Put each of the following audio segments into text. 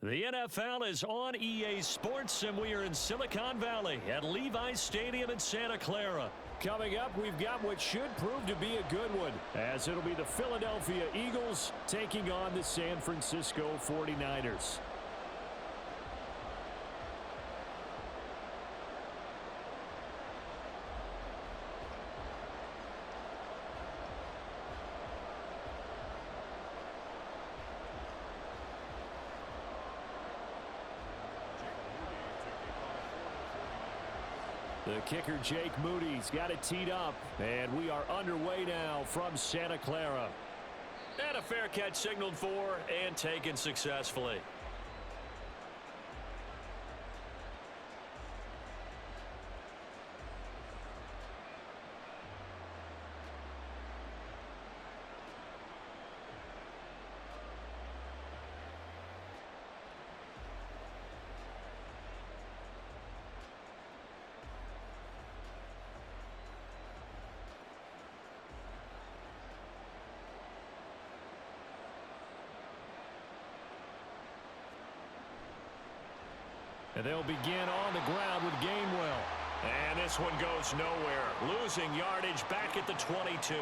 The NFL is on EA Sports, and we are in Silicon Valley at Levi's Stadium in Santa Clara. Coming up, we've got what should prove to be a good one, as it'll be the Philadelphia Eagles taking on the San Francisco 49ers. The kicker, Jake Moody's got it teed up, and we are underway now from Santa Clara. And a fair catch signaled for and taken successfully. And they'll begin on the ground with Gainwell. And this one goes nowhere. Losing yardage back at the 22.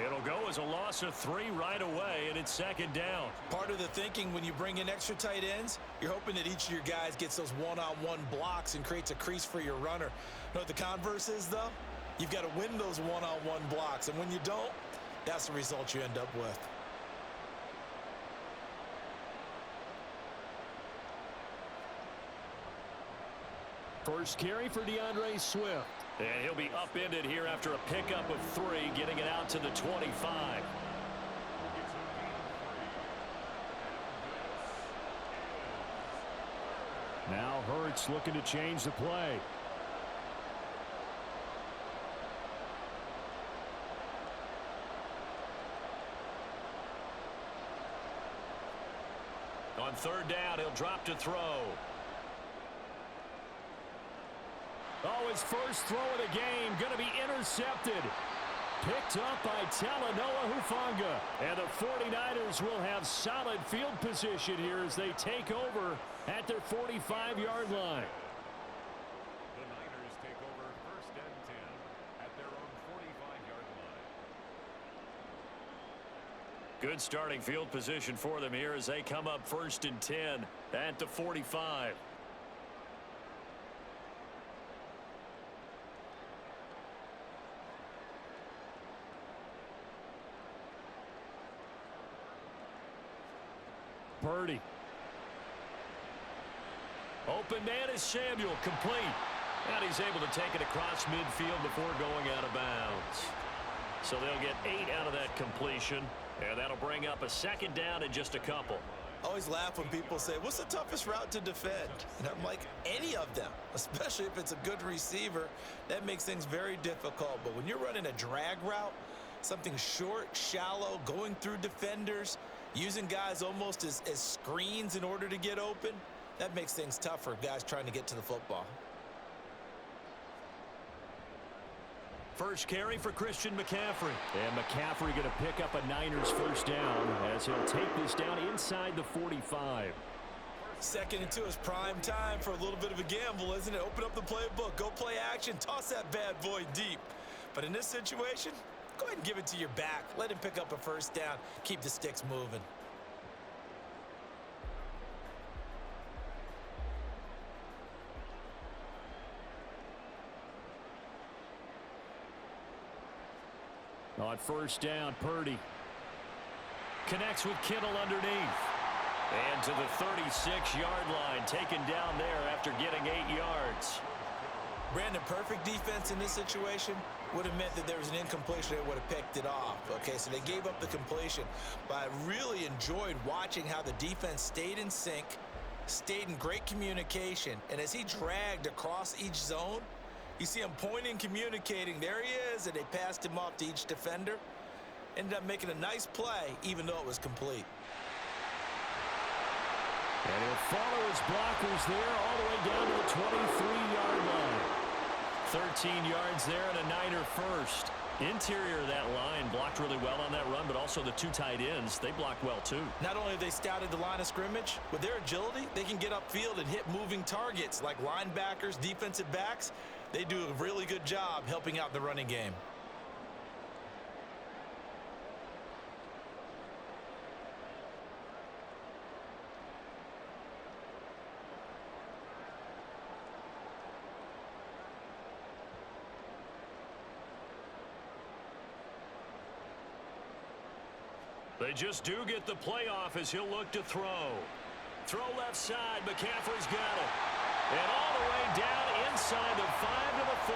It'll go as a loss of 3 right away, and it's second down. Part of the thinking when you bring in extra tight ends, you're hoping that each of your guys gets those one-on-one blocks and creates a crease for your runner. You know what the converse is, though? You've got to win those one-on-one blocks, and when you don't, that's the result you end up with. First carry for DeAndre Swift. And he'll be upended here after a pickup of 3, getting it out to the 25. Now Hurts looking to change the play. On third down, he'll drop to throw. Oh, his first throw of the game going to be intercepted. Picked up by Talanoa Hufanga. And the 49ers will have solid field position here as they take over at their 45-yard line. The Niners take over first and 10 at their own 45-yard line. Good starting field position for them here as they come up first and 10 at the 45. Purdy. Open man is Samuel, complete. And he's able to take it across midfield before going out of bounds. So they'll get 8 out of that completion, and that'll bring up a second down in just a couple. I always laugh when people say, what's the toughest route to defend? And I'm like, any of them, especially if it's a good receiver. That makes things very difficult. But when you're running a drag route, something short, shallow, going through defenders, using guys almost as screens in order to get open, that makes things tough for guys trying to get to the football. First carry for Christian McCaffrey. And McCaffrey going to pick up a Niners first down as he'll take this down inside the 45. Second and 2 is prime time for a little bit of a gamble, isn't it? Open up the playbook, go play action, toss that bad boy deep. But in this situation, go ahead and give it to your back. Let him pick up a first down. Keep the sticks moving. On first down, Purdy. Connects with Kittle underneath. And to the 36-yard line, taken down there after getting 8 yards. Brandon, perfect defense in this situation would have meant that there was an incompletion that would have picked it off. Okay, so they gave up the completion. But I really enjoyed watching how the defense stayed in sync, stayed in great communication, and as he dragged across each zone, you see him pointing, communicating. There he is, and they passed him off to each defender. Ended up making a nice play, even though it was complete. And he'll follow his blockers there all the way down to the 23-yard line. 13 yards there and a Niner first. Interior of that line blocked really well on that run, but also the two tight ends, they blocked well too. Not only have they scouted the line of scrimmage, with their agility, they can get upfield and hit moving targets like linebackers, defensive backs. They do a really good job helping out the running game. They just do get the playoff as he'll look to throw. Throw left side. McCaffrey's got it. And all the way down inside the 5 to the 4.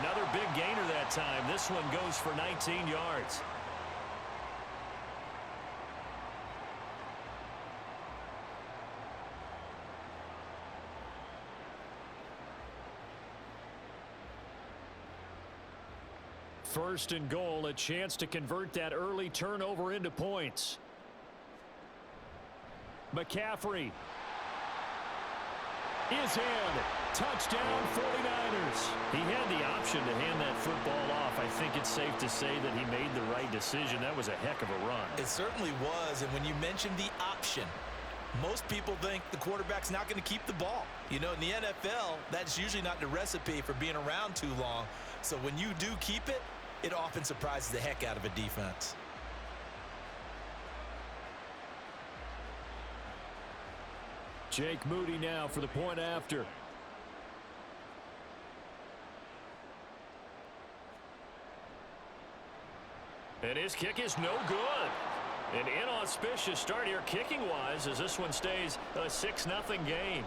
Another big gainer that time. This one goes for 19 yards. First and goal, a chance to convert that early turnover into points. McCaffrey is in. Touchdown 49ers. He had the option to hand that football off. I think it's safe to say that he made the right decision. That was a heck of a run. It certainly was, and when you mentioned the option, most people think the quarterback's not going to keep the ball. You know, in the NFL, that's usually not the recipe for being around too long. So when you do keep it, it often surprises the heck out of a defense. Jake Moody now for the point after. And his kick is no good. An inauspicious start here kicking-wise as this one stays a 6-0 game.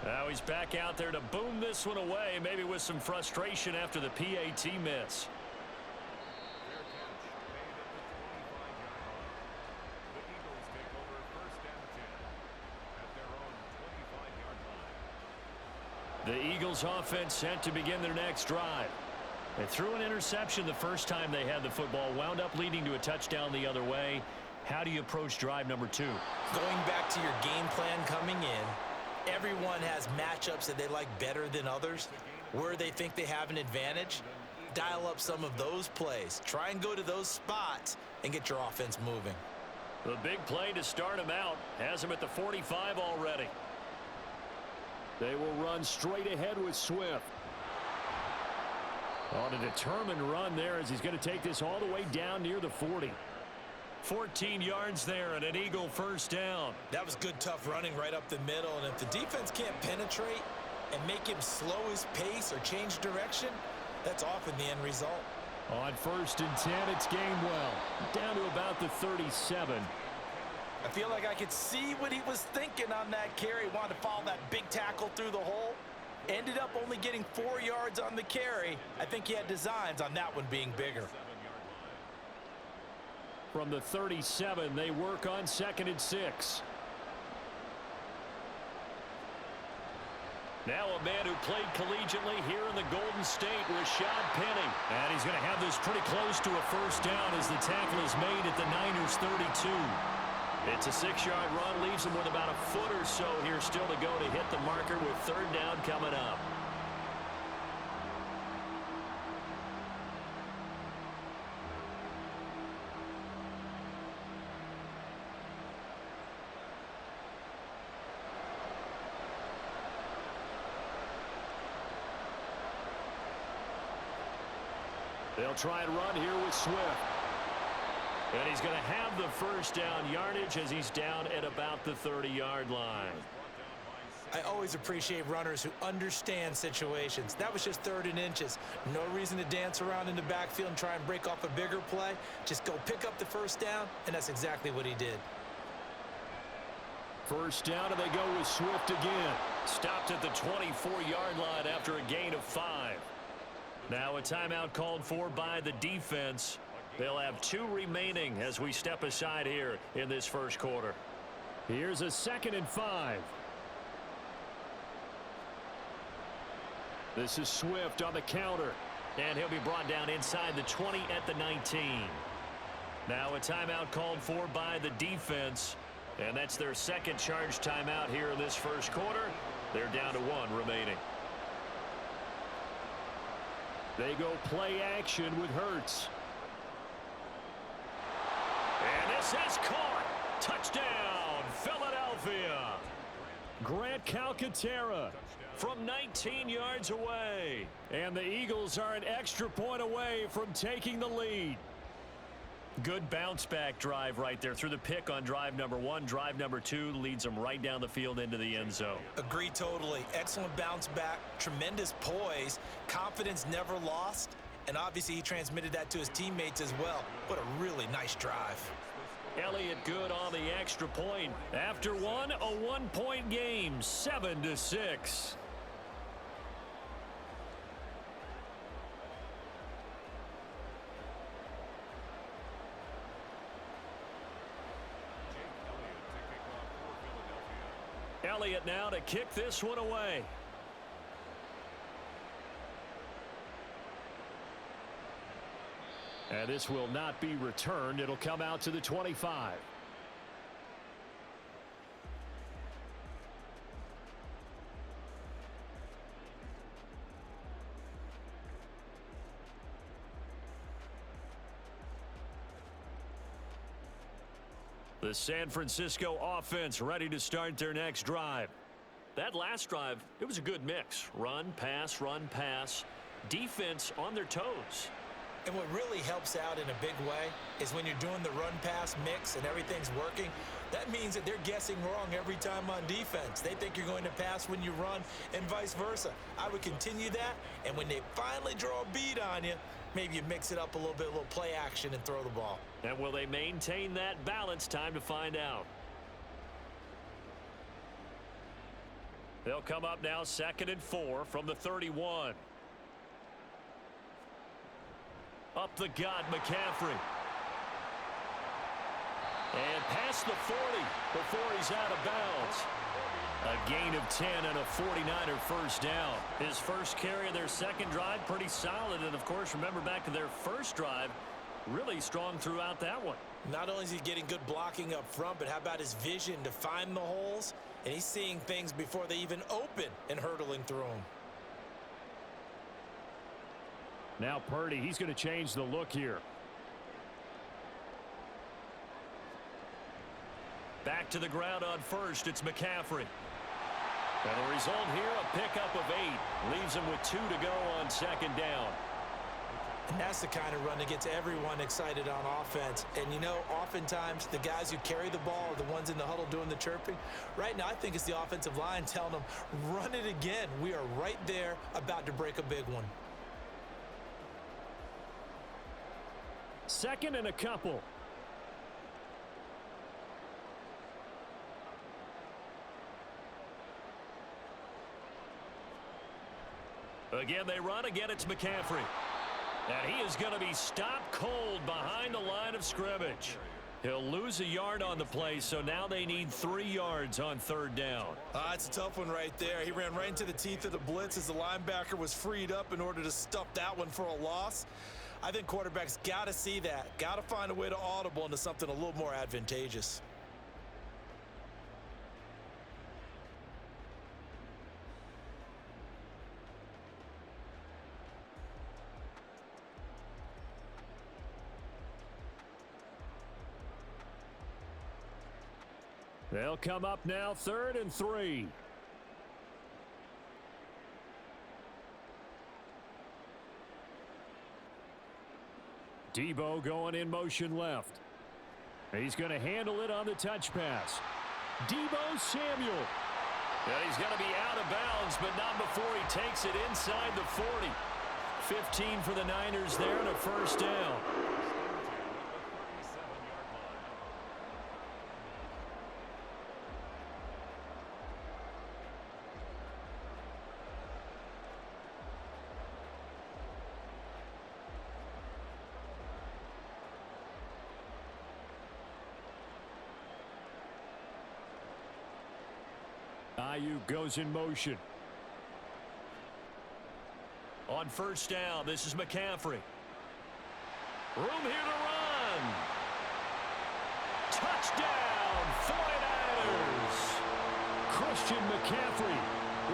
Now he's back out there to boom this one away, maybe with some frustration after the PAT miss. The Eagles offense set to begin their next drive. They threw an interception the first time they had the football, wound up leading to a touchdown the other way. How do you approach drive number 2? Going back to your game plan coming in, everyone has matchups that they like better than others. Where they think they have an advantage, dial up some of those plays. Try and go to those spots and get your offense moving. The big play to start him out has him at the 45 already. They will run straight ahead with Swift. On a determined run there as he's going to take this all the way down near the 40. 14 yards there and an Eagle first down. That was good, tough running right up the middle. And if the defense can't penetrate and make him slow his pace or change direction, that's often the end result. On 1st and 10, it's Gainwell. Down to about the 37. I feel like I could see what he was thinking on that carry. Wanted to follow that big tackle through the hole. Ended up only getting 4 yards on the carry. I think he had designs on that one being bigger. From the 37, they work on 2nd and 6. Now a man who played collegiately here in the Golden State, Shawn. And he's going to have this pretty close to a first down as the tackle is made at the Niners 32. It's a 6-yard run, leaves him with about a foot or so here still to go to hit the marker with 3rd down coming up. They'll try and run here with Swift. And he's going to have the first down yardage as he's down at about the 30-yard line. I always appreciate runners who understand situations. That was just 3rd and inches. No reason to dance around in the backfield and try and break off a bigger play. Just go pick up the first down, and that's exactly what he did. First down, and they go with Swift again. Stopped at the 24-yard line after a gain of 5. Now a timeout called for by the defense. They'll have 2 remaining as we step aside here in this first quarter. Here's a 2nd and 5. This is Swift on the counter. And he'll be brought down inside the 20 at the 19. Now a timeout called for by the defense. And that's their 2nd charge timeout here in this first quarter. They're down to 1 remaining. They go play action with Hurts. And this is caught. Touchdown, Philadelphia. Grant Calcaterra. From 19 yards away. And the Eagles are an extra point away from taking the lead. Good bounce-back drive right there through the pick on drive number 1. Drive number 2 leads them right down the field into the end zone. Agree totally. Excellent bounce back, tremendous poise, confidence never lost, and obviously he transmitted that to his teammates as well. What a really nice drive. Elliott good on the extra point. After one, a one-point game, 7-6. Elliott now to kick this one away. And this will not be returned. It'll come out to the 25. The San Francisco offense ready to start their next drive. That last drive, it was a good mix. Run, pass, defense on their toes. And what really helps out in a big way is when you're doing the run-pass mix and everything's working, that means that they're guessing wrong every time on defense. They think you're going to pass when you run and vice versa. I would continue that, and when they finally draw a bead on you, maybe you mix it up a little bit, a little play action and throw the ball. And will they maintain that balance? Time to find out. They'll come up now 2nd and 4 from the 31. Up the gut, McCaffrey. And past the 40 before he's out of bounds. A gain of 10 and a 49er first down. His first carry of their second drive, pretty solid. And, of course, remember back to their first drive, really strong throughout that one. Not only is he getting good blocking up front, but how about his vision to find the holes? And he's seeing things before they even open and hurtling through them. Now Purdy, he's going to change the look here. Back to the ground on first, it's McCaffrey. And the result here, a pickup of 8. Leaves him with 2 to go on second down. And that's the kind of run that gets everyone excited on offense. And, you know, oftentimes the guys who carry the ball are the ones in the huddle doing the chirping. Right now, I think it's the offensive line telling them, run it again. We are right there about to break a big one. 2nd and a couple. Again, they run. Again, it's McCaffrey. And he is going to be stopped cold behind the line of scrimmage. He'll lose a yard on the play, so now they need 3 yards on third down. It's a tough one right there. He ran right into the teeth of the blitz as the linebacker was freed up in order to stuff that one for a loss. I think quarterbacks got to see that. Got to find a way to audible into something a little more advantageous. They'll come up now 3rd and 3. Debo going in motion left. He's going to handle it on the touch pass. Debo Samuel. And he's going to be out of bounds, but not before he takes it inside the 40. 15 for the Niners there and a first down. Ayuk goes in motion. On first down, this is McCaffrey. Room here to run. Touchdown, 49ers. Christian McCaffrey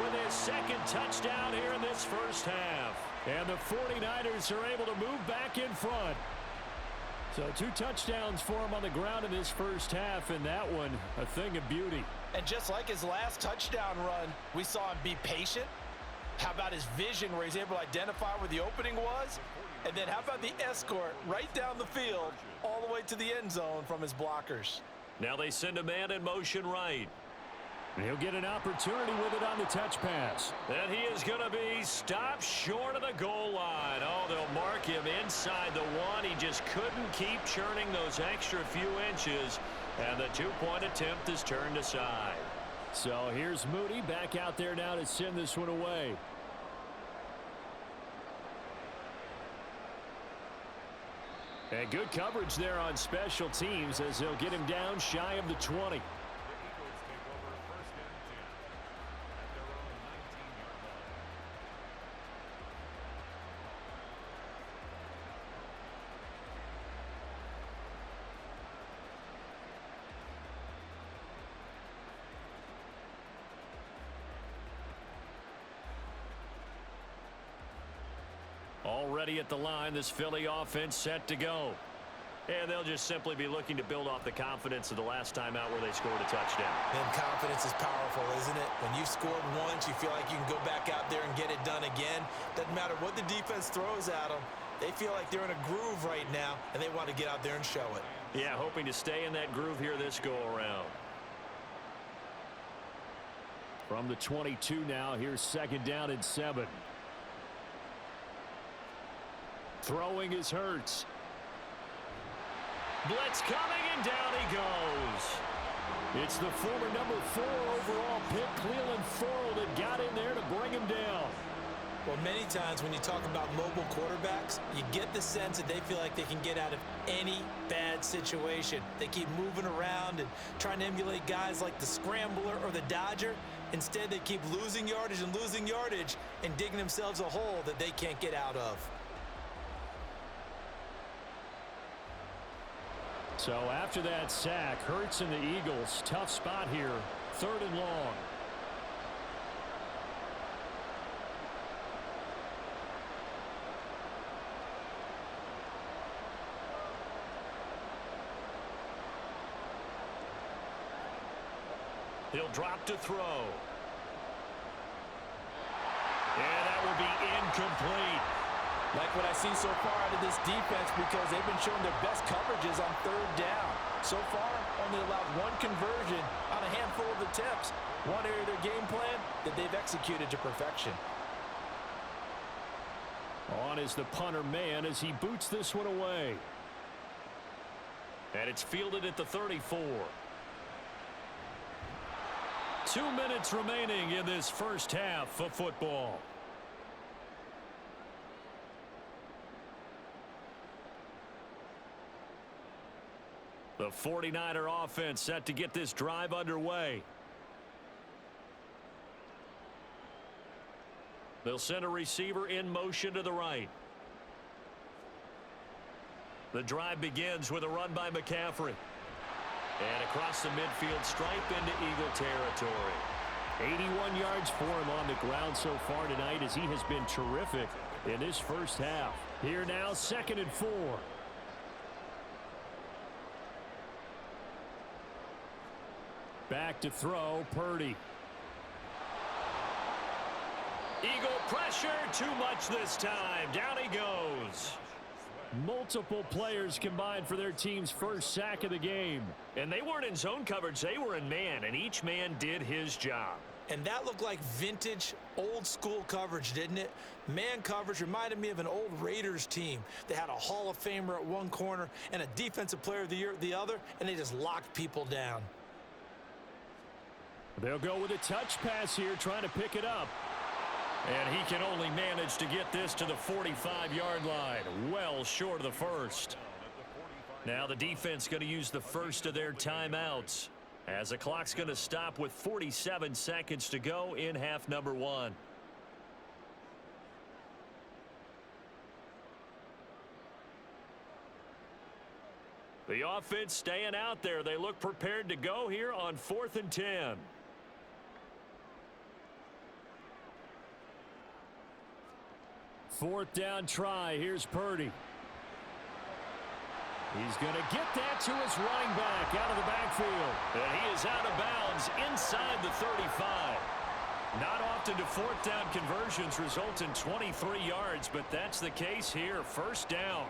with his second touchdown here in this first half. And the 49ers are able to move back in front. So 2 touchdowns for him on the ground in this first half, and that one a thing of beauty. And just like his last touchdown run, we saw him be patient. How about his vision where he's able to identify where the opening was? And then how about the escort right down the field all the way to the end zone from his blockers? Now they send a man in motion right. And he'll get an opportunity with it on the touch pass. And he is going to be stopped short of the goal line. Oh, they'll mark him inside the 1. He just couldn't keep churning those extra few inches. And the 2-point attempt is turned aside. So here's Moody back out there now to send this one away. And good coverage there on special teams as they'll get him down shy of the 20. Already at the line, this Philly offense set to go. And they'll just simply be looking to build off the confidence of the last time out where they scored a touchdown. And confidence is powerful, isn't it? When you've scored once, you feel like you can go back out there and get it done again. Doesn't matter what the defense throws at them. They feel like they're in a groove right now, and they want to get out there and show it. Yeah, hoping to stay in that groove here this go-around. From the 22 now, here's 2nd down and 7. Throwing is Hurts. Blitz coming, and down he goes. It's the former number 4 overall pick, Cleveland Thorle, that got in there to bring him down. Well, many times when you talk about mobile quarterbacks, you get the sense that they feel like they can get out of any bad situation. They keep moving around and trying to emulate guys like the Scrambler or the Dodger. Instead, they keep losing yardage and digging themselves a hole that they can't get out of. So after that sack, Hurts and the Eagles, tough spot here, 3rd and long. He'll drop to throw. And that will be incomplete. Like what I see so far out of this defense, because they've been showing their best coverages on 3rd down. So far, only allowed 1 conversion on a handful of attempts. One area of their game plan that they've executed to perfection. On is the punter man as he boots this one away. And it's fielded at the 34. 2 minutes remaining in this first half of football. The 49er offense set to get this drive underway. They'll send a receiver in motion to the right. The drive begins with a run by McCaffrey. And across the midfield stripe into Eagle territory. 81 yards for him on the ground so far tonight as he has been terrific in this first half. Here now, 2nd and 4. Back to throw, Purdy. Eagle pressure, too much this time. Down he goes. Multiple players combined for their team's first sack of the game. And they weren't in zone coverage, they were in man, and each man did his job. And that looked like vintage, old-school coverage, didn't it? Man coverage reminded me of an old Raiders team. They had a Hall of Famer at one corner and a Defensive Player of the Year at the other, and they just locked people down. They'll go with a touch pass here, trying to pick it up. And he can only manage to get this to the 45-yard line, well short of the first. Now the defense going to use the first of their timeouts, as the clock's going to stop with 47 seconds to go in half number 1. The offense staying out there. They look prepared to go here on 4th and 10. 4th down try. Here's Purdy. He's going to get that to his running back out of the backfield. And he is out of bounds inside the 35. Not often do 4th down conversions result in 23 yards, but that's the case here. 1st down.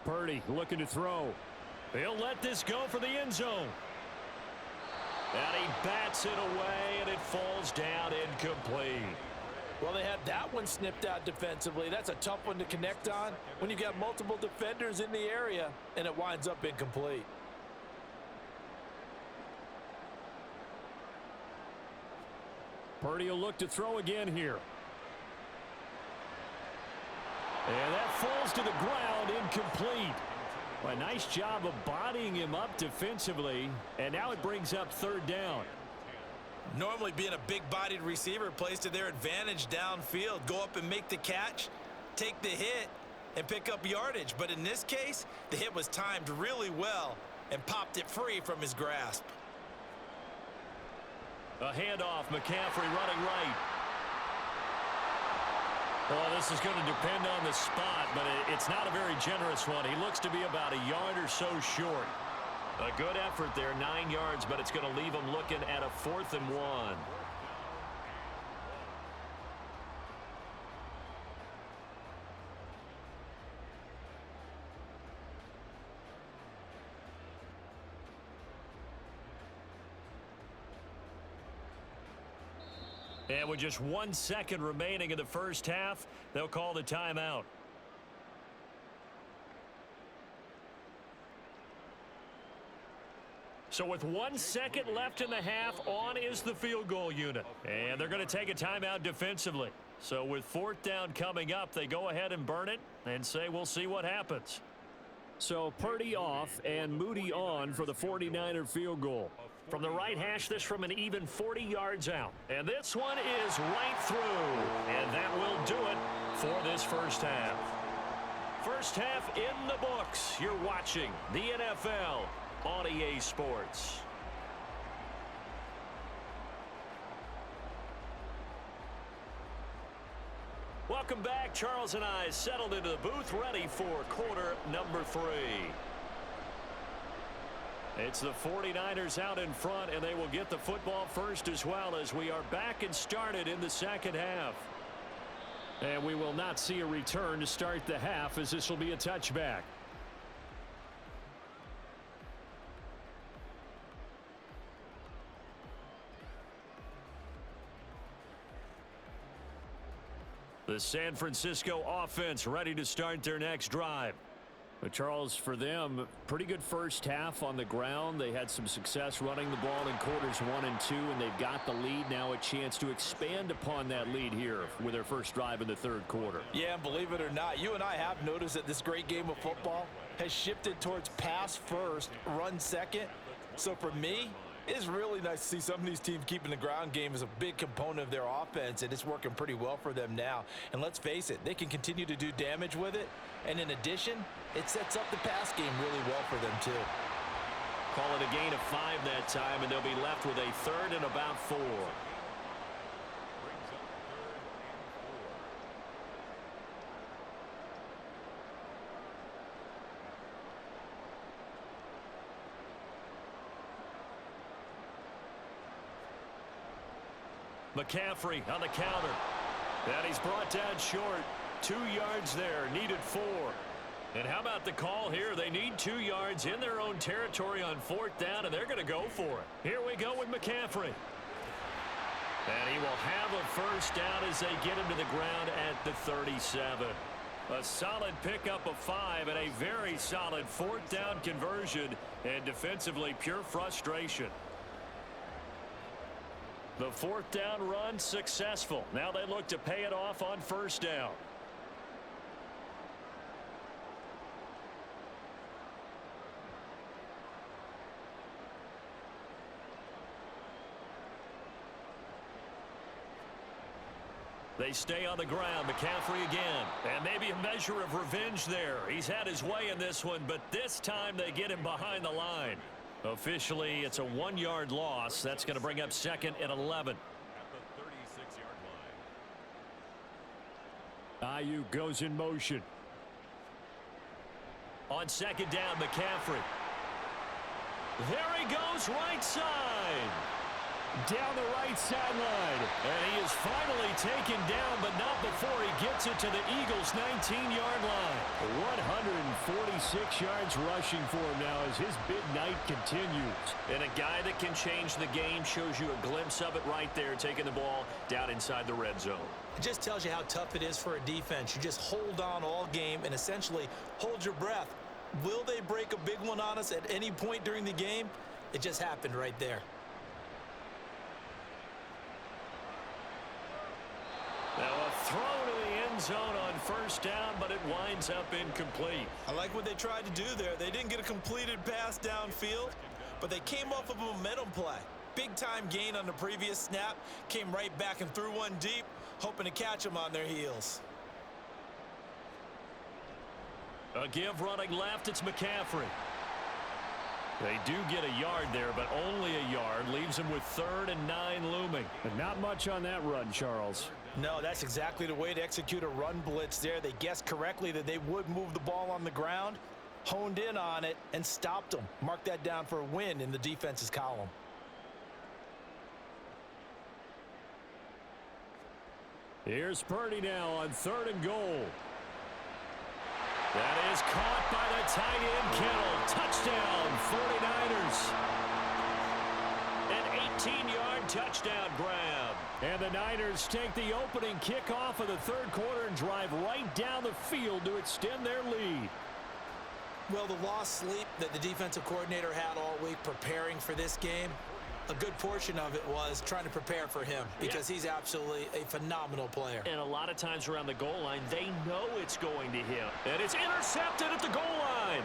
Purdy looking to throw. He'll let this go for the end zone. And he bats it away, and it falls down incomplete. Well, they had that one snipped out defensively. That's a tough one to connect on when you've got multiple defenders in the area, and it winds up incomplete. Purdy will look to throw again here. And that falls to the ground, incomplete. A nice job of bodying him up defensively, and now it brings up 3rd down. Normally being a big-bodied receiver plays to their advantage downfield. Go up and make the catch, take the hit, and pick up yardage. But in this case, the hit was timed really well and popped it free from his grasp. A handoff, McCaffrey running right. Well, this is going to depend on the spot, but it's not a very generous one. He looks to be about a yard or so short. A good effort there, 9 yards, but it's going to leave him looking at a 4th and 1. And with just 1 second remaining in the 1st half, they'll call the timeout. So with 1 second left in the half, on is the field goal unit. And they're going to take a timeout defensively. So with 4th down coming up, they go ahead and burn it and say we'll see what happens. So Purdy off and Moody on for the 49er field goal. From the right hash, this from an even 40 yards out. And this one is right through. And that will do it for this 1st half. 1st half in the books. You're watching the NFL on EA Sports. Welcome back. Charles and I settled into the booth, ready for quarter number 3. It's the 49ers out in front, and they will get the football first as well as we are back and started in the 2nd half. And we will not see a return to start the half, as this will be a touchback. The San Francisco offense ready to start their next drive. But Charles, for them, pretty good 1st half on the ground. They had some success running the ball in quarters 1 and 2, and they've got the lead now, a chance to expand upon that lead here with their first drive in the 3rd quarter. Yeah, and believe it or not, you and I have noticed that this great game of football has shifted towards pass first, run second. So for me, it's really nice to see some of these teams keeping the ground game as a big component of their offense, and it's working pretty well for them now. And let's face it, they can continue to do damage with it. And in addition, it sets up the pass game really well for them too. Call it a gain of 5 that time, and they'll be left with a 3rd and about 4. McCaffrey on the counter. And he's brought down short. 2 yards there, needed 4. And how about the call here? They need 2 yards in their own territory on 4th down, and they're going to go for it. Here we go with McCaffrey. And he will have a 1st down as they get him to the ground at the 37. A solid pickup of 5 and a very solid 4th down conversion, and defensively pure frustration. The 4th down run successful. Now they look to pay it off on 1st down. They stay on the ground. McCaffrey again. And maybe a measure of revenge there. He's had his way in this one, but this time they get him behind the line. Officially, it's a 1-yard loss. That's going to bring up second and 11. At the 36-yard line. Ayuk goes in motion. On second down, McCaffrey. There he goes, right side. Down the right sideline. And he is finally taken down, but not before he gets it to the Eagles' 19-yard line. 146 yards rushing for him now as his big night continues. And a guy that can change the game, shows you a glimpse of it right there, taking the ball down inside the red zone. It just tells you how tough it is for a defense. You just hold on all game and essentially hold your breath. Will they break a big one on us at any point during the game? It just happened right there. Now a throw to the end zone on first down, but it winds up incomplete. I like what they tried to do there. They didn't get a completed pass downfield, but they came off of a momentum play. Big-time gain on the previous snap, came right back and threw one deep, hoping to catch them on their heels. A give running left, it's McCaffrey. They do get a yard there, but only a yard. Leaves them with 3rd and 9 looming. But not much on that run, Charles. No, that's exactly the way to execute a run blitz there. They guessed correctly that they would move the ball on the ground, honed in on it, and stopped them. Mark that down for a win in the defense's column. Here's Purdy now on 3rd and goal. That is caught by the tight end, Kittle. Touchdown, 49ers. An 18-yard touchdown grab. And the Niners take the opening kickoff of the 3rd quarter and drive right down the field to extend their lead. Well, the lost sleep that the defensive coordinator had all week preparing for this game, a good portion of it was trying to prepare for him because he's absolutely a phenomenal player. And a lot of times around the goal line, they know it's going to him. And it's intercepted at the goal line.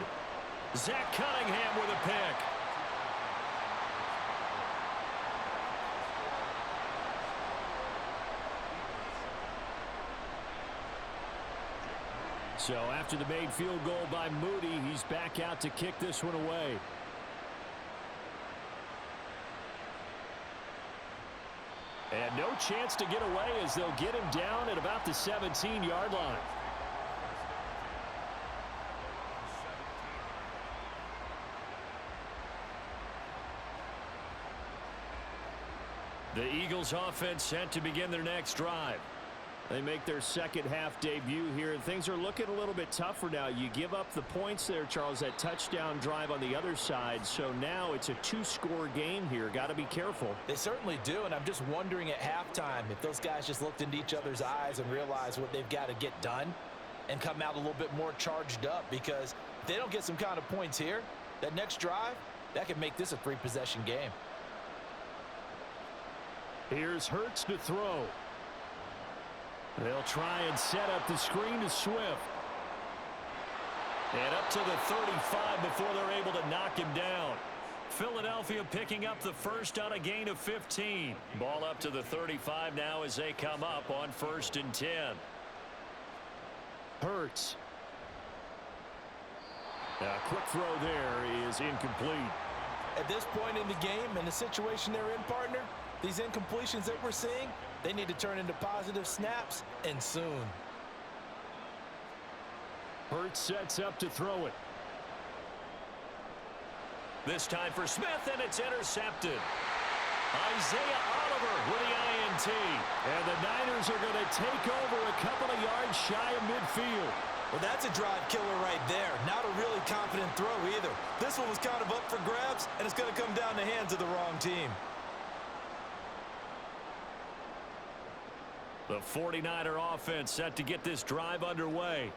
Zach Cunningham with a pick. So after the made field goal by Moody, he's back out to kick this one away. And no chance to get away as they'll get him down at about the 17-yard line. The Eagles offense set to begin their next drive. They make their second half debut here, and things are looking a little bit tougher now. You give up the points there, Charles, that touchdown drive on the other side. So now it's a 2-score game here. Got to be careful. They certainly do, and I'm just wondering at halftime if those guys just looked into each other's eyes and realized what they've got to get done and come out a little bit more charged up, because if they don't get some kind of points here, that next drive, that could make this a 3-possession game. Here's Hurts to throw. They'll try and set up the screen to Swift. And up to the 35 before they're able to knock him down. Philadelphia picking up the first on a gain of 15. Ball up to the 35 now as they come up on 1st and 10. Hurts. A quick throw there is incomplete. At this point in the game and the situation they're in, partner, these incompletions that we're seeing, they need to turn into positive snaps, and soon. Hurts sets up to throw it. This time for Smith, and it's intercepted. Isaiah Oliver with the INT. And the Niners are going to take over a couple of yards shy of midfield. Well, that's a drive killer right there. Not a really confident throw either. This one was kind of up for grabs, and it's going to come down the hands of the wrong team. The 49er offense set to get this drive underway.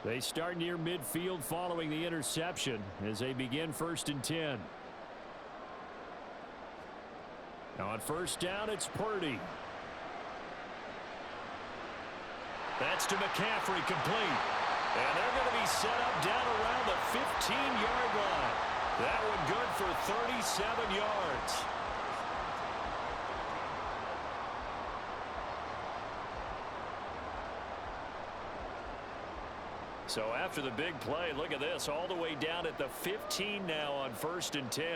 They start near midfield following the interception as they begin 1st and 10. Now on 1st down, it's Purdy. That's to McCaffrey, complete. And they're going to be set up down around the 15-yard line. That one good for 37 yards. So after the big play, look at this, all the way down at the 15 now on 1st and 10.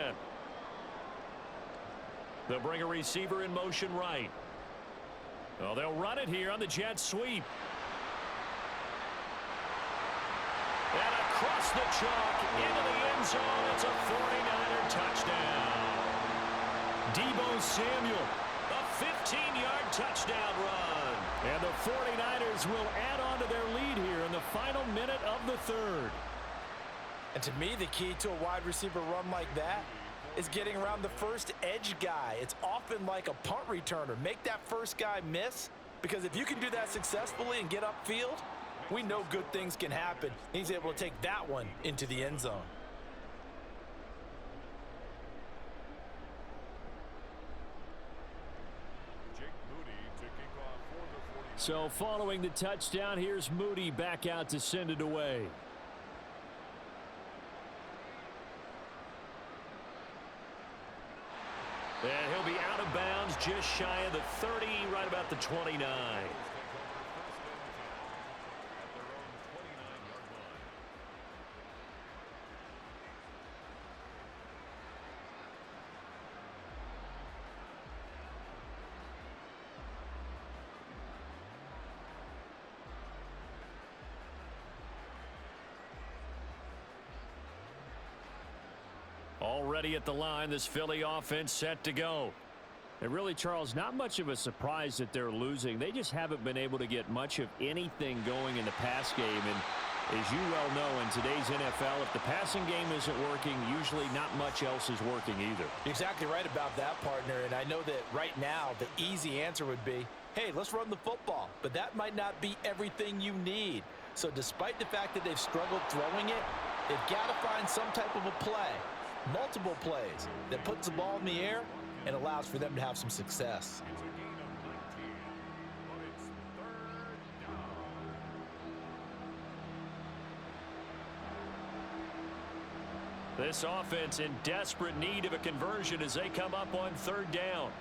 They'll bring a receiver in motion right. Well, they'll run it here on the jet sweep. And across the chalk into the end zone. It's a 49er touchdown. Deebo Samuel, a 15-yard touchdown run. And the 49ers will add on to their lead here in the final minute of the third. And to me, the key to a wide receiver run like that is getting around the first edge guy. It's often like a punt returner. Make that first guy miss, because if you can do that successfully and get upfield, we know good things can happen. He's able to take that one into the end zone. So following the touchdown, here's Moody back out to send it away. And he'll be out of bounds just shy of the 30, right about the 29. Already at the line, this Philly offense set to go. And really, Charles, not much of a surprise that they're losing. They just haven't been able to get much of anything going in the pass game. And as you well know, in today's NFL, if the passing game isn't working, usually not much else is working either. You're exactly right about that, partner. And I know that right now the easy answer would be, hey, let's run the football. But that might not be everything you need. So despite the fact that they've struggled throwing it, they've got to find some type of a play. Multiple plays that puts the ball in the air and allows for them to have some success. It's a gain of 19, but it's 3rd down. This offense in desperate need of a conversion as they come up on 3rd down.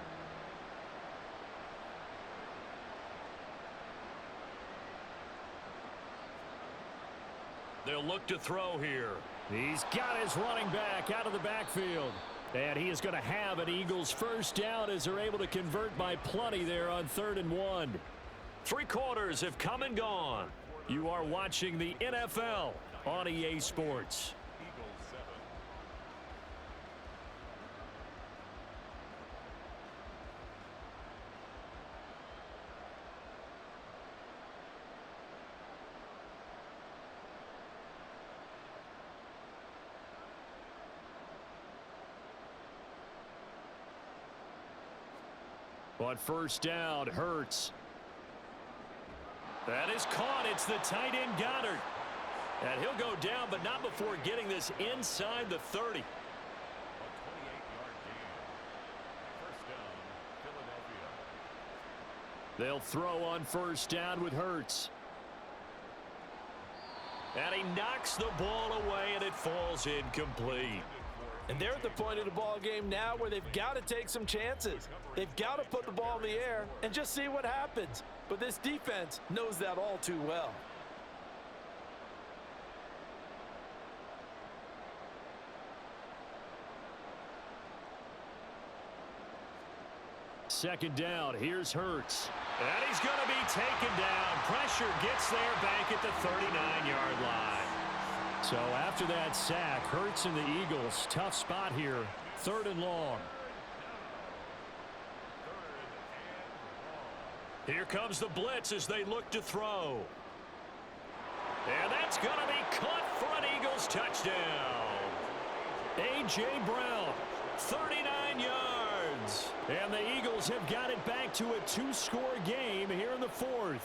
They'll look to throw here. He's got his running back out of the backfield. And he is going to have an Eagles first down as they're able to convert by plenty there on 3rd and 1. 3 quarters have come and gone. You are watching the NFL on EA Sports. Eagles 7. On 1st down, Hurts. That is caught. It's the tight end Goddard. And he'll go down, but not before getting this inside the 30. A 28-yard gain. First down, Philadelphia. They'll throw on 1st down with Hurts. And he knocks the ball away, and it falls incomplete. And they're at the point of the ball game now where they've got to take some chances. They've got to put the ball in the air and just see what happens. But this defense knows that all too well. Second down, here's Hurts. And he's going to be taken down. Pressure gets there back at the 39-yard line. So after that sack, Hurts and the Eagles, tough spot here, 3rd and long. Here comes the blitz as they look to throw. And that's going to be caught for an Eagles touchdown. A.J. Brown, 39 yards. And the Eagles have got it back to a 2-score game here in the 4th.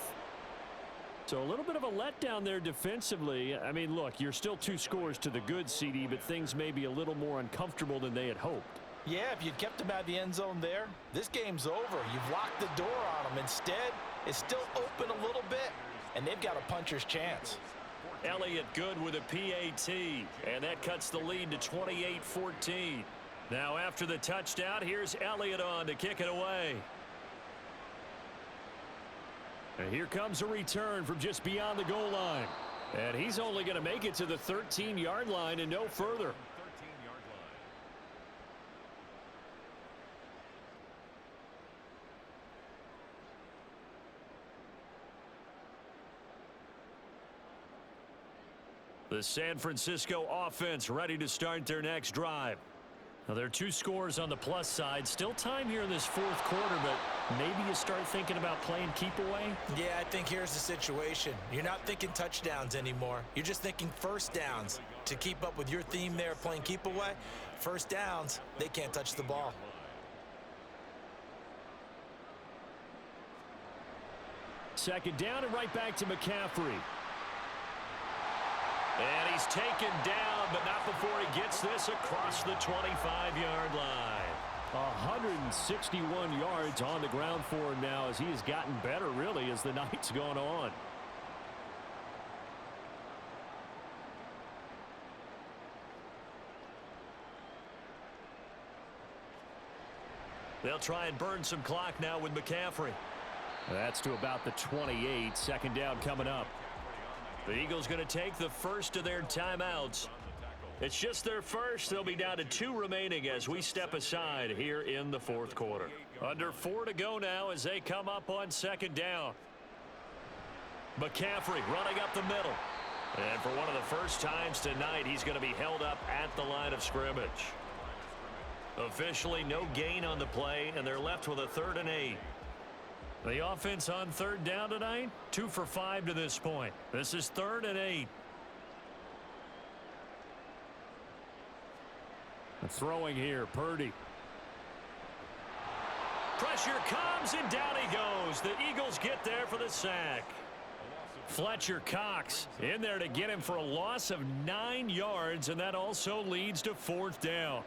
So a little bit of a letdown there defensively. I mean, look, you're still 2 scores to the good, CD, but things may be a little more uncomfortable than they had hoped. Yeah, if you'd kept them out of the end zone there, this game's over. You've locked the door on them. Instead, it's still open a little bit, and they've got a puncher's chance. Elliott good with a PAT, and that cuts the lead to 28-14. Now after the touchdown, here's Elliott on to kick it away. And here comes a return from just beyond the goal line. And he's only going to make it to the 13-yard line and no further. 13-yard line. The San Francisco offense ready to start their next drive. Now, there are 2 scores on the plus side. Still time here in this 4th quarter, but maybe you start thinking about playing keep away? Yeah, I think here's the situation. You're not thinking touchdowns anymore. You're just thinking first downs. To keep up with your theme there, playing keep away, first downs, they can't touch the ball. Second down and right back to McCaffrey. And he's taken down, but not before he gets this across the 25-yard line. 161 yards on the ground for him now as he has gotten better, really, as the night's gone on. They'll try and burn some clock now with McCaffrey. That's to about the 28. Second down coming up. The Eagles going to take the first of their timeouts. It's just their first. They'll be down to 2 remaining as we step aside here in the 4th quarter. Under 4 to go now as they come up on second down. McCaffrey running up the middle. And for one of the first times tonight, he's going to be held up at the line of scrimmage. Officially no gain on the play, and they're left with a 3rd and 8. The offense on 3rd down tonight, 2 for 5 to this point. This is 3rd and 8. Throwing here, Purdy. Pressure comes, and down he goes. The Eagles get there for the sack. Fletcher Cox in there to get him for a loss of 9 yards, and that also leads to 4th down.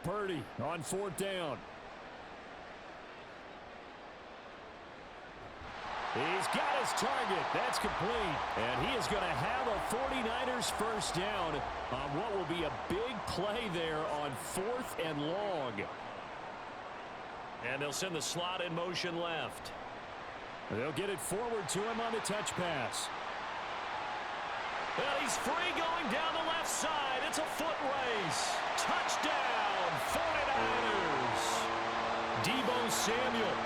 Purdy on 4th down. He's got his target. That's complete. And he is going to have a 49ers first down on what will be a big play there on 4th and long. And they'll send the slot in motion left. They'll get it forward to him on the touch pass. Well, he's free going down the left side. It's a foot race. Touchdown, 49ers. Deebo Samuel.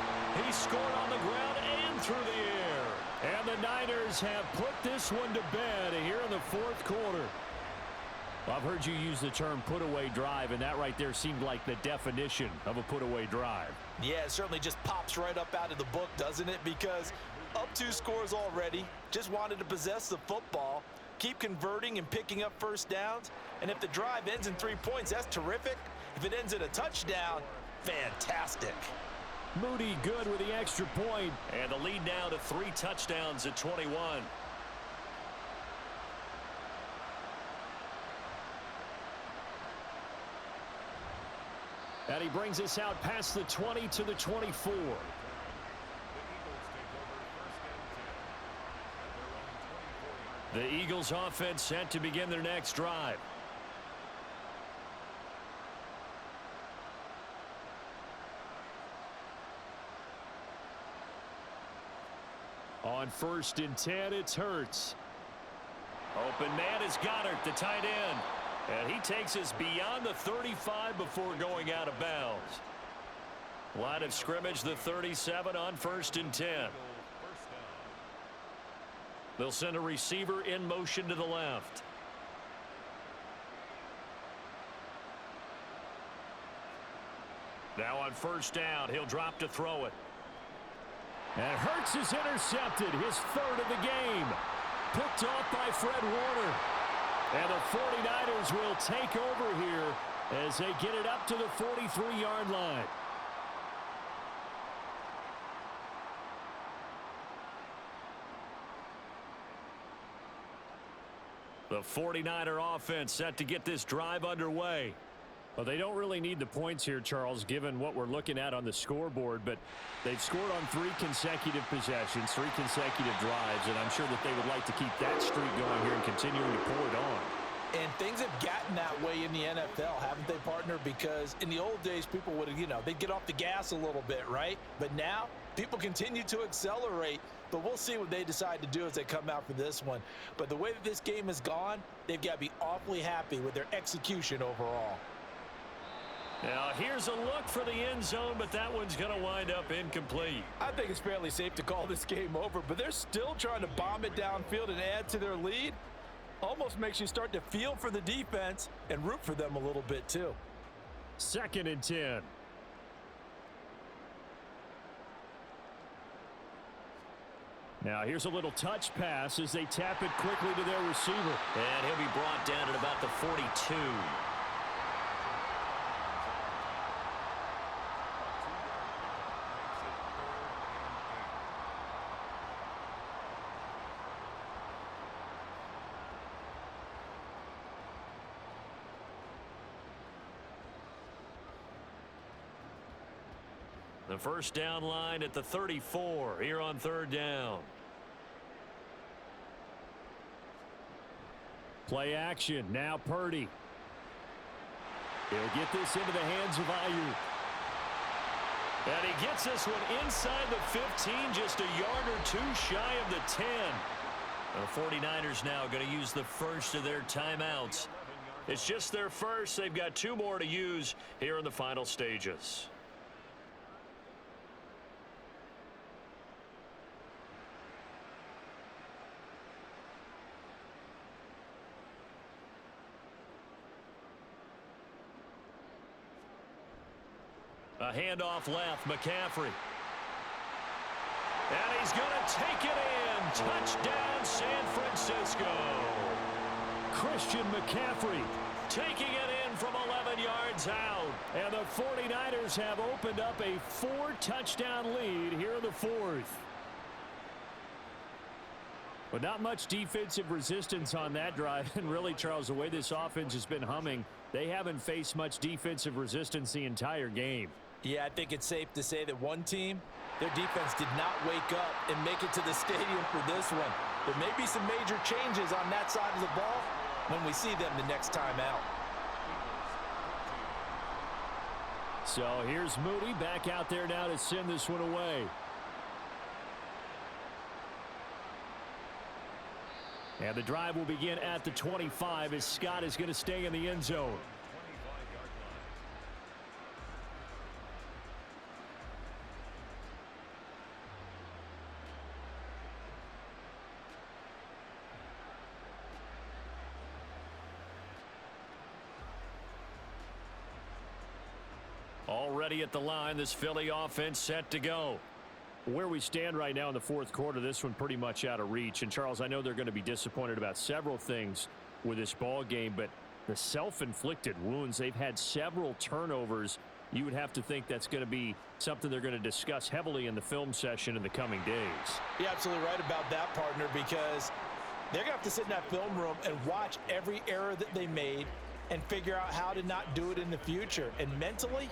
He scored on the ground and through the air. And the Niners have put this one to bed here in the 4th quarter. I've heard you use the term put-away drive, and that right there seemed like the definition of a put-away drive. Yeah, it certainly just pops right up out of the book, doesn't it? Because up 2 scores already, just wanted to possess the football, keep converting and picking up first downs, and if the drive ends in 3 points, that's terrific. If it ends in a touchdown, fantastic. Moody good with the extra point. And the lead now to 3 touchdowns at 21. And he brings us out past the 20 to the 24. The Eagles offense set to begin their next drive. On 1st and 10, it's Hurts. Open man is Goddard, the tight end. And he takes us beyond the 35 before going out of bounds. Line of scrimmage, the 37 on 1st and 10. They'll send a receiver in motion to the left. Now on 1st down, he'll drop to throw it. And Hurts is intercepted, his 3rd of the game. Picked off by Fred Warner. And the 49ers will take over here as they get it up to the 43-yard line. The 49er offense set to get this drive underway. Well, they don't really need the points here, Charles, given what we're looking at on the scoreboard, but they've scored on 3 consecutive possessions, 3 consecutive drives, and I'm sure that they would like to keep that streak going here and continuing to pour it on. And things have gotten that way in the NFL, haven't they, partner? Because in the old days, people would, they'd get off the gas a little bit, right? But now, people continue to accelerate. But we'll see what they decide to do as they come out for this one. But the way that this game has gone, they've got to be awfully happy with their execution overall. Now, here's a look for the end zone, but that one's going to wind up incomplete. I think it's fairly safe to call this game over, but they're still trying to bomb it downfield and add to their lead. Almost makes you start to feel for the defense and root for them a little bit, too. 2nd and 10. Now, here's a little touch pass as they tap it quickly to their receiver. And he'll be brought down at about the 42. The first down line at the 34 here on 3rd down. Play action. Now Purdy. He'll get this into the hands of Ayuk. And he gets this one inside the 15, just a yard or 2 shy of the 10. The 49ers now going to use the first of their timeouts. It's just their first. They've got 2 more to use here in the final stages. A handoff left, McCaffrey. And he's going to take it in. Touchdown, San Francisco. Christian McCaffrey taking it in from 11 yards out. And the 49ers have opened up a 4-touchdown lead here in the 4th. But not much defensive resistance on that drive. And really, Charles, the way this offense has been humming, they haven't faced much defensive resistance the entire game. Yeah, I think it's safe to say that one team, their defense did not wake up and make it to the stadium for this one. There may be some major changes on that side of the ball when we see them the next time out. So here's Moody back out there now to send this one away. And the drive will begin at the 25 as Scott is going to stay in the end zone. Already at the line, this Philly offense set to go. Where we stand right now in the 4th quarter, this one pretty much out of reach. And, Charles, I know they're going to be disappointed about several things with this ball game, but the self-inflicted wounds, they've had several turnovers. You would have to think that's going to be something they're going to discuss heavily in the film session in the coming days. You're absolutely right about that, partner, because they're going to have to sit in that film room and watch every error that they made and figure out how to not do it in the future. And mentally,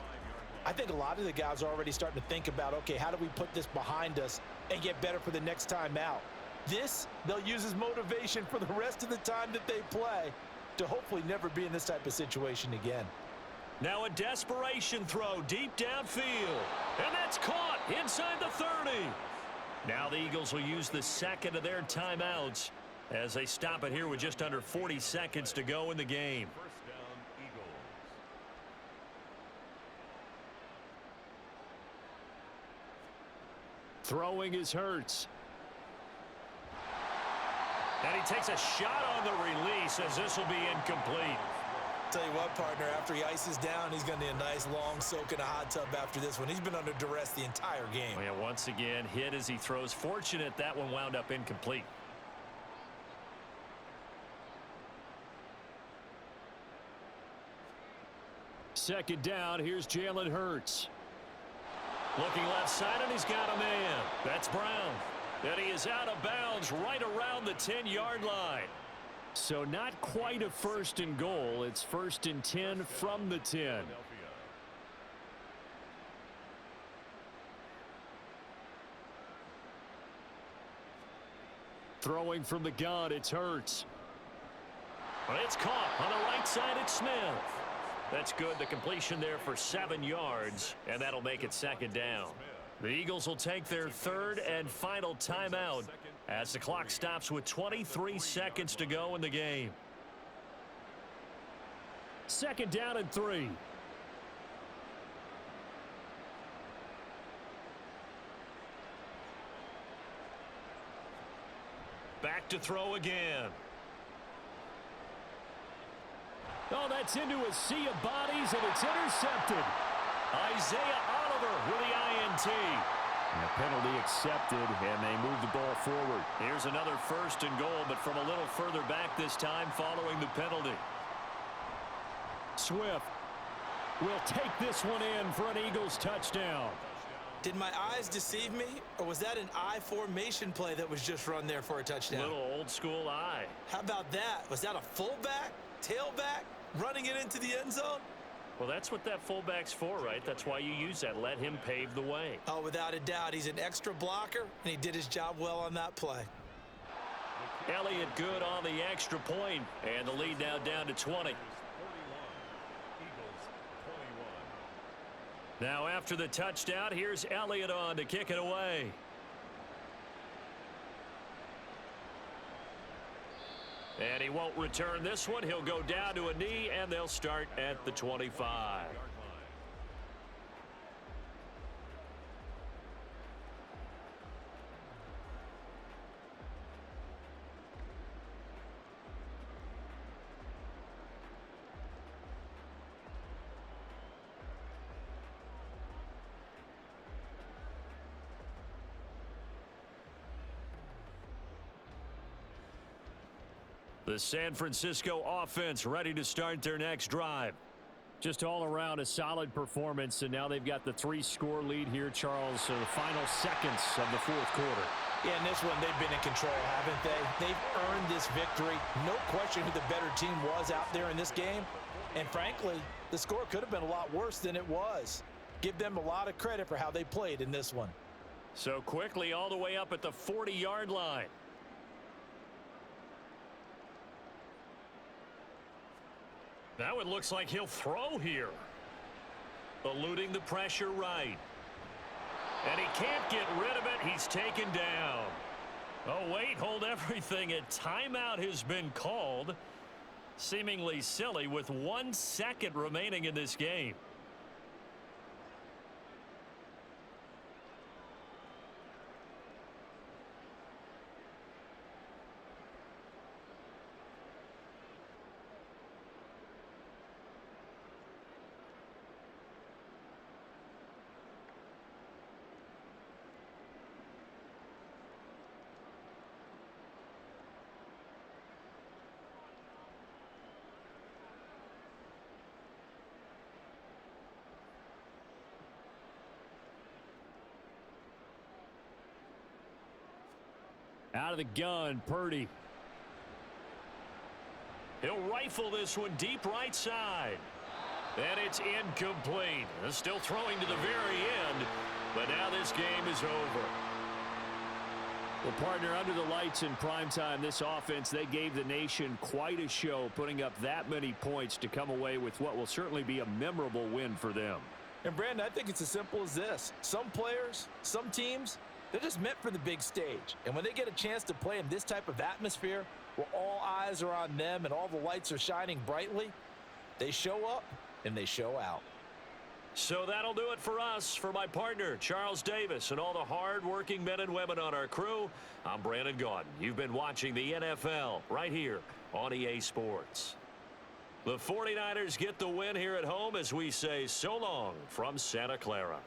I think a lot of the guys are already starting to think about, okay, how do we put this behind us and get better for the next time out? This, they'll use as motivation for the rest of the time that they play to hopefully never be in this type of situation again. Now a desperation throw deep downfield. And that's caught inside the 30. Now the Eagles will use the second of their timeouts as they stop it here with just under 40 seconds to go in the game. First down, Eagles. Throwing is Hurts. And he takes a shot on the release as this will be incomplete. Tell you what, partner, after he ices down, he's going to need a nice long soak in a hot tub after this one. He's been under duress the entire game. Well, yeah, once again, hit as he throws. Fortunate that one wound up incomplete. Second down, here's Jalen Hurts. Looking left side, and he's got a man. That's Brown. And he is out of bounds right around the 10-yard line. So not quite a 1st and goal. It's 1st and 10 from the 10. Throwing from the gun, it's Hurts. It's caught on the right side. It's Smith. That's good. The completion there for 7 yards, and that'll make it 2nd down. The Eagles will take their 3rd and final timeout as the clock stops with 23 seconds to go in the game. 2nd down and 3. Back to throw again. Oh, that's into a sea of bodies, and it's intercepted. Isaiah Oliver with the INT. And a penalty accepted, and they move the ball forward. Here's another 1st and goal, but from a little further back this time following the penalty. Swift will take this one in for an Eagles touchdown. Did my eyes deceive me, or was that an I formation play that was just run there for a touchdown? Little old school eye. How about that? Was that a fullback, tailback, running it into the end zone? Well, that's what that fullback's for, right? That's why you use that. Let him pave the way. Oh, without a doubt. He's an extra blocker, and he did his job well on that play. Elliott good on the extra point, and the lead now down to 20. Now after the touchdown, here's Elliott on to kick it away. And he won't return this one. He'll go down to a knee, and they'll start at the 25. The San Francisco offense ready to start their next drive. Just all around a solid performance, and now they've got the 3-score lead here, Charles. So the final seconds of the 4th quarter. Yeah, in this one, they've been in control, haven't they? They've earned this victory. No question who the better team was out there in this game. And frankly, the score could have been a lot worse than it was. Give them a lot of credit for how they played in this one. So quickly all the way up at the 40-yard line. Now it looks like he'll throw here. Eluding the pressure right. And he can't get rid of it. He's taken down. Oh, wait, hold everything. A timeout has been called. Seemingly silly with 1 second remaining in this game. Out of the gun, Purdy. He'll rifle this one deep right side. And it's incomplete. Still throwing to the very end, but now this game is over. Well, partner, under the lights in primetime, this offense, they gave the nation quite a show, putting up that many points to come away with what will certainly be a memorable win for them. And, Brandon, I think it's as simple as this. Some players, some teams, they're just meant for the big stage. And when they get a chance to play in this type of atmosphere where all eyes are on them and all the lights are shining brightly, they show up and they show out. So that'll do it for us. For my partner, Charles Davis, and all the hard-working men and women on our crew, I'm Brandon Gaudin. You've been watching the NFL right here on EA Sports. The 49ers get the win here at home as we say so long from Santa Clara.